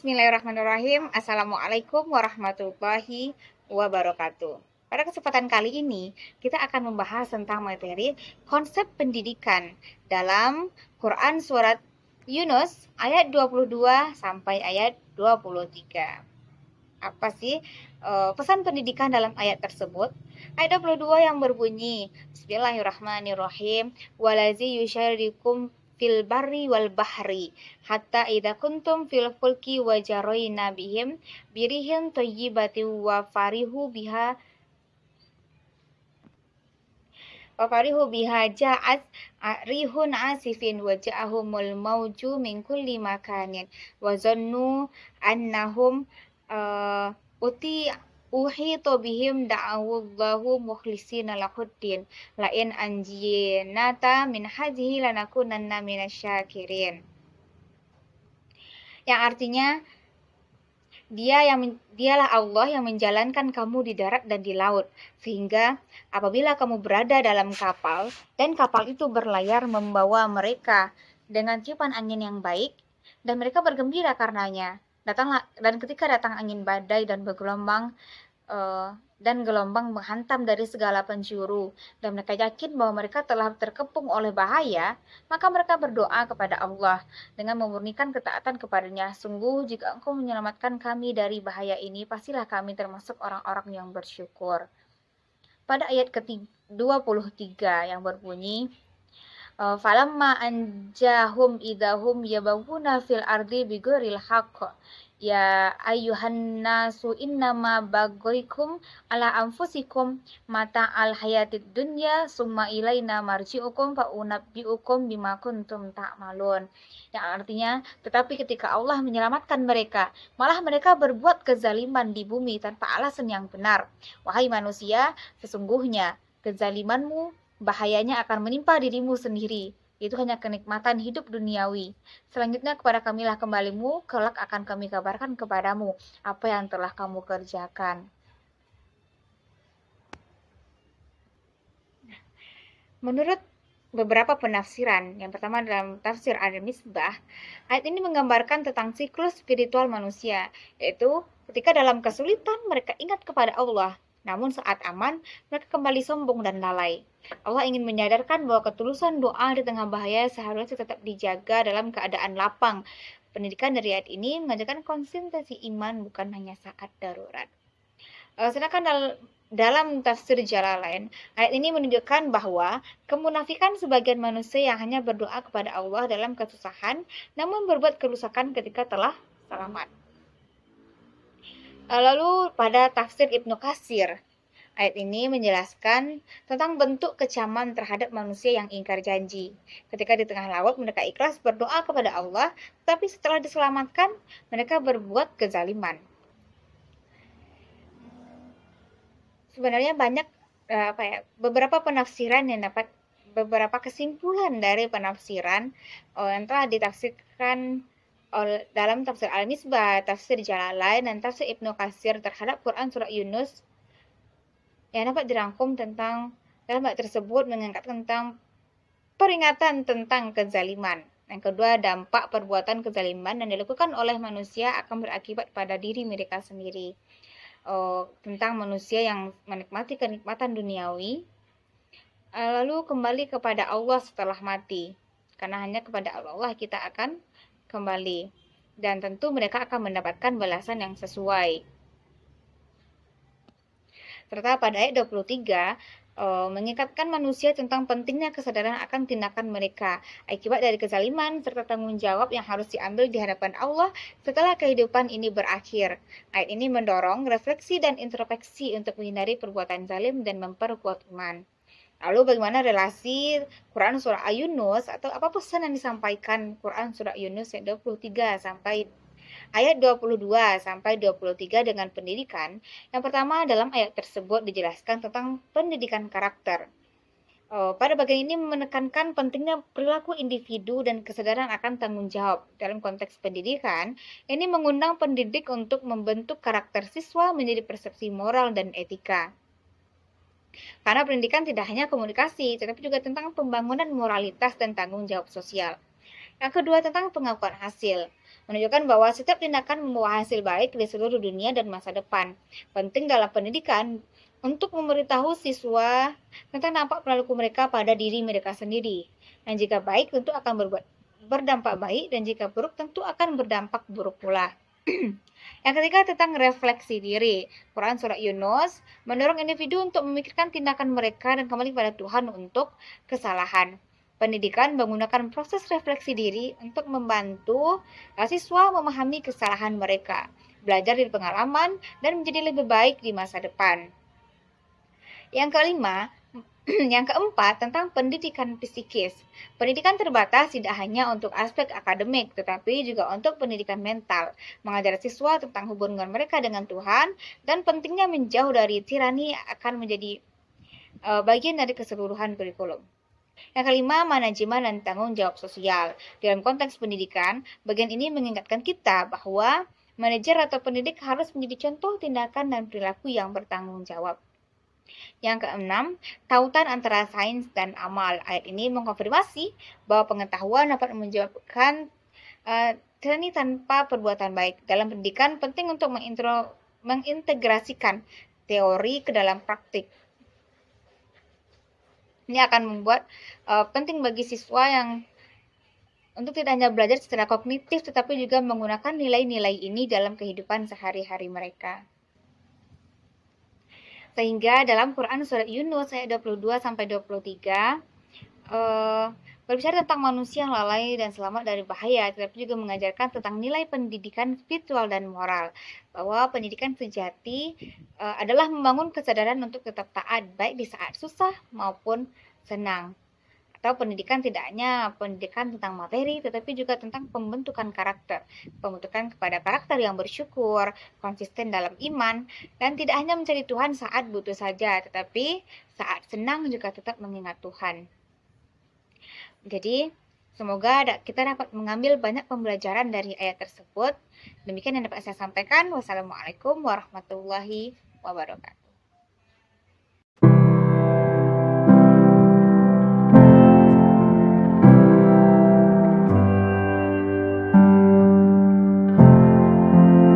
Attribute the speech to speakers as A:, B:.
A: Bismillahirrahmanirrahim. Assalamualaikum warahmatullahi wabarakatuh. Pada kesempatan kali ini, kita akan membahas tentang materi konsep pendidikan dalam Quran Surat Yunus ayat 22 sampai ayat 23. Apa sih pesan pendidikan dalam ayat tersebut? Ayat 22 yang berbunyi, Bismillahirrahmanirrahim, walazi yusyarikum fil barri wal bahri hatta idza kuntum fil fulki wa jarayna bihim birihin thayyibati wa farihu biha ja'at rihun asifin wa ja'ahumul mauju min kulli makanin wa zannu annahum uti uhito bihim da'awullahu mukhlisina lahuddin lain anjinata min hadhihi lanakunanna minasyakirin, yang artinya dialah Allah yang menjalankan kamu di darat dan di laut, sehingga apabila kamu berada dalam kapal dan kapal itu berlayar membawa mereka dengan tiupan angin yang baik dan mereka bergembira karenanya, dan ketika datang angin badai dan gelombang menghantam dari segala penjuru dan mereka yakin bahwa mereka telah terkepung oleh bahaya, maka mereka berdoa kepada Allah dengan memurnikan ketaatan kepadanya. Sungguh jika Engkau menyelamatkan kami dari bahaya ini, pastilah kami termasuk orang-orang yang bersyukur. Pada ayat ke-23 yang berbunyi, falamma anjahum idahum yabawuna fil ardi bighairil haqq ya ayyuhan nasu innama baghaykum ala anfusikum mata al hayatid dunya summa ilaina marji'ukum fa unabbi'ukum bima kuntum ta'malun, yang artinya tetapi ketika Allah menyelamatkan mereka, malah mereka berbuat kezaliman di bumi tanpa alasan yang benar. Wahai manusia, sesungguhnya kezalimanmu bahayanya akan menimpa dirimu sendiri. Itu hanya kenikmatan hidup duniawi. Selanjutnya kepada kamilah kembalimu, kelak akan kami kabarkan kepadamu apa yang telah kamu kerjakan. Menurut beberapa penafsiran, yang pertama dalam tafsir Al-Misbah, ayat ini menggambarkan tentang siklus spiritual manusia, yaitu ketika dalam kesulitan mereka ingat kepada Allah, namun saat aman mereka kembali sombong dan lalai. Allah ingin menyadarkan bahwa ketulusan doa di tengah bahaya seharusnya tetap dijaga dalam keadaan lapang. Pendidikan dari ayat ini mengajarkan konsentrasi iman bukan hanya saat darurat. Sedangkan dalam tafsir Jalalain, ayat ini menunjukkan bahwa kemunafikan sebagian manusia yang hanya berdoa kepada Allah dalam kesusahan, namun berbuat kerusakan ketika telah selamat. Lalu pada tafsir Ibnu Katsir, ayat ini menjelaskan tentang bentuk kecaman terhadap manusia yang ingkar janji. Ketika di tengah laut mereka ikhlas berdoa kepada Allah, tapi setelah diselamatkan mereka berbuat kezaliman. Sebenarnya banyak beberapa penafsiran yang dapat beberapa kesimpulan dari penafsiran yang telah ditafsirkan dalam tafsir Al-Misbah, tafsir Jalalain, dan tafsir Ibnu Katsir terhadap Quran Surah Yunus yang dapat dirangkum tentang dalam ayat tersebut mengangkat tentang peringatan tentang kezaliman. Yang kedua, dampak perbuatan kezaliman yang dilakukan oleh manusia akan berakibat pada diri mereka sendiri. Tentang manusia yang menikmati kenikmatan duniawi, lalu kembali kepada Allah setelah mati. Karena hanya kepada Allah kita akan kembali. Dan tentu mereka akan mendapatkan balasan yang sesuai. Serta pada ayat 23 mengingatkan manusia tentang pentingnya kesadaran akan tindakan mereka, akibat dari kezaliman serta tanggung jawab yang harus diambil di hadapan Allah setelah kehidupan ini berakhir. Ayat ini mendorong refleksi dan introspeksi untuk menghindari perbuatan zalim dan memperkuat iman. Lalu bagaimana relasi Quran Surah Yunus atau apa pesan yang disampaikan Quran Surah Yunus ayat 23 sampai ayat 22 sampai 23 dengan pendidikan? Yang pertama, dalam ayat tersebut dijelaskan tentang pendidikan karakter. Pada bagian ini menekankan pentingnya perilaku individu dan kesadaran akan tanggung jawab. Dalam konteks pendidikan, ini mengundang pendidik untuk membentuk karakter siswa menjadi persepsi moral dan etika. Karena pendidikan tidak hanya komunikasi, tetapi juga tentang pembangunan moralitas dan tanggung jawab sosial. Yang kedua, tentang pengakuan hasil. menunjukkan bahwa setiap tindakan membawa hasil baik di seluruh dunia dan masa depan. Penting dalam pendidikan untuk memberitahu siswa tentang dampak perilaku mereka pada diri mereka sendiri. Dan jika baik tentu akan berdampak baik, dan jika buruk tentu akan berdampak buruk pula. Yang ketiga tentang refleksi diri. Quran Surah Yunus mendorong individu untuk memikirkan tindakan mereka dan kembali pada Tuhan untuk kesalahan. Pendidikan menggunakan proses refleksi diri untuk membantu siswa memahami kesalahan mereka, belajar dari pengalaman, dan menjadi lebih baik di masa depan. Yang kelima, yang keempat, tentang pendidikan psikis. Pendidikan terbatas tidak hanya untuk aspek akademik, tetapi juga untuk pendidikan mental, mengajar siswa tentang hubungan mereka dengan Tuhan, dan pentingnya menjauh dari tirani akan menjadi bagian dari keseluruhan kurikulum. Yang kelima, manajemen dan tanggung jawab sosial. Dalam konteks pendidikan, bagian ini mengingatkan kita bahwa manajer atau pendidik harus menjadi contoh tindakan dan perilaku yang bertanggung jawab. Yang keenam, tautan antara sains dan amal. Ayat ini mengkonfirmasi bahwa pengetahuan dapat menyebabkan tirani tanpa perbuatan baik. Dalam pendidikan, penting untuk mengintegrasikan teori ke dalam praktik. Ini akan membuat penting bagi siswa yang untuk tidak hanya belajar secara kognitif, tetapi juga menggunakan nilai-nilai ini dalam kehidupan sehari-hari mereka. Sehingga dalam Quran Surat Yunus ayat 22-23 berbicara tentang manusia yang lalai dan selamat dari bahaya, tetapi juga mengajarkan tentang nilai pendidikan spiritual dan moral, bahwa pendidikan sejati adalah membangun kesadaran untuk tetap taat baik di saat susah maupun senang. Atau pendidikan tidak hanya pendidikan tentang materi, tetapi juga tentang pembentukan karakter, pembentukan kepada karakter yang bersyukur, konsisten dalam iman, dan tidak hanya mencari Tuhan saat butuh saja, tetapi saat senang juga tetap mengingat Tuhan. Jadi, semoga kita dapat mengambil banyak pembelajaran dari ayat tersebut. Demikian yang dapat saya sampaikan. Wassalamualaikum warahmatullahi wabarakatuh.